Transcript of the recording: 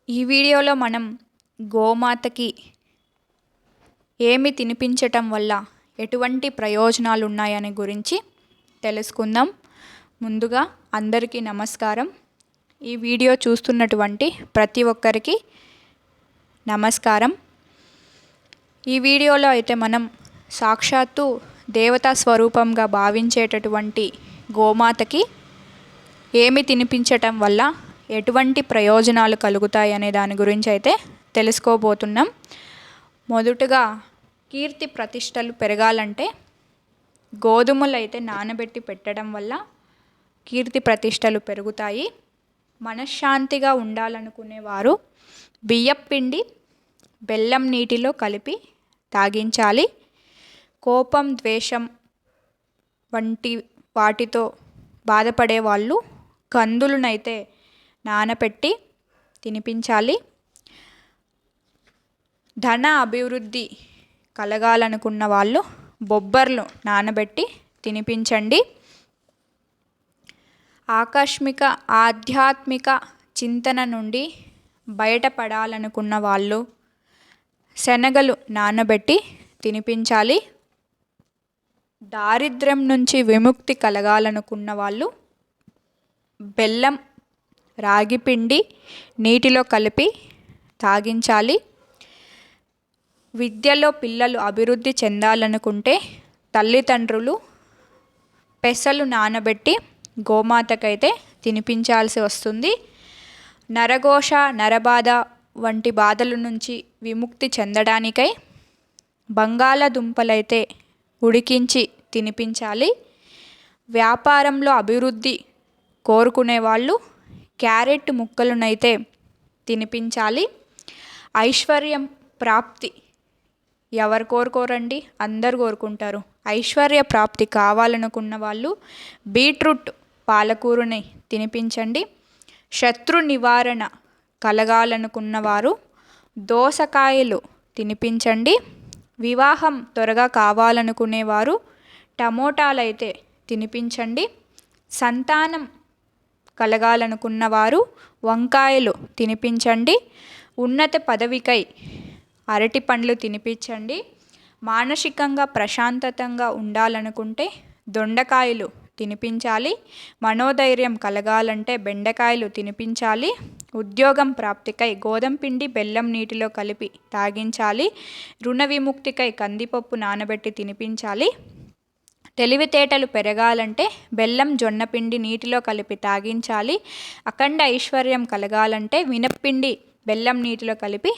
ఈ వీడియోలో మనం గోమాతకి ఏమి తినిపించటం వల్ల ఎటువంటి ప్రయోజనాలు ఉన్నాయనే గురించి తెలుసుకుందాం. ముందుగా అందరికీ నమస్కారం. ఈ వీడియో చూస్తున్నటువంటి ప్రతి ఒక్కరికి నమస్కారం. ఈ వీడియోలో అయితే మనం సాక్షాత్తు దేవతా స్వరూపంగా భావించేటటువంటి గోమాతకి ఏమి తినిపించటం వల్ల ఎటువంటి ప్రయోజనాలు కలుగుతాయి అనే దాని గురించి అయితే తెలుసుకోబోతున్నాం. మొదటగా కీర్తి ప్రతిష్టలు పెరగాలంటే గోధుమలు అయితే నానబెట్టి పెట్టడం వల్ల కీర్తి ప్రతిష్టలు పెరుగుతాయి. మనశ్శాంతిగా ఉండాలనుకునేవారు బియ్యం పిండి బెల్లం నీటిలో కలిపి తాగించాలి. కోపం, ద్వేషం వంటి వాటితో బాధపడే వాళ్ళు కందులనైతే నానబెట్టి తినిపించాలి. ధన అభివృద్ధి కలగాలనుకున్న వాళ్ళు బొబ్బర్లు నానబెట్టి తినిపించండి. ఆకస్మిక ఆధ్యాత్మిక చింతన నుండి బయటపడాలనుకున్న వాళ్ళు శనగలు నానబెట్టి తినిపించాలి. దారిద్ర్యం నుంచి విముక్తి కలగాలనుకున్న వాళ్ళు బెల్లం, రాగిపిండి నీటిలో కలిపి తాగించాలి. విద్యలో పిల్లలు అభివృద్ధి చెందాలనుకుంటే తల్లిదండ్రులు పెసలు నానబెట్టి గోమాతకైతే తినిపించాల్సి వస్తుంది. నరఘోష, నరబాధ వంటి బాధల నుంచి విముక్తి చెందడానికై బంగాళదుంపలైతే ఉడికించి తినిపించాలి. వ్యాపారంలో అభివృద్ధి కోరుకునే వాళ్ళు క్యారెట్ ముక్కలనైతే తినిపించాలి. ఐశ్వర్యం ప్రాప్తి ఎవరు కోరుకోరండి, అందరు కోరుకుంటారు. ఐశ్వర్య ప్రాప్తి కావాలనుకున్న వాళ్ళు బీట్రూట్ పాలకూరని తినిపించండి. శత్రు నివారణ కలగాలనుకున్న వారు దోసకాయలు తినిపించండి. వివాహం త్వరగా కావాలనుకునేవారు టమోటాలైతే తినిపించండి. సంతానం కలగాలనుకున్న వారు వంకాయలు తినిపించండి. ఉన్నత పదవికై అరటి పండ్లు తినిపించండి. మానసికంగా ప్రశాంతతంగా ఉండాలనుకుంటే దొండకాయలు తినిపించాలి. మనోధైర్యం కలగాలంటే బెండకాయలు తినిపించాలి. ఉద్యోగం ప్రాప్తికై గోధుమ పిండి బెల్లం నీటిలో కలిపి తాగించాలి. రుణ విముక్తికై కందిపప్పు నానబెట్టి తినిపించాలి. తెలివితేటలు పెరగాలంటే బెల్లం, జొన్నపిండి నీటిలో కలిపి తాగించాలి. అఖండ ఐశ్వర్యం కలగాలంటే మినప్పిండి బెల్లం నీటిలో కలిపి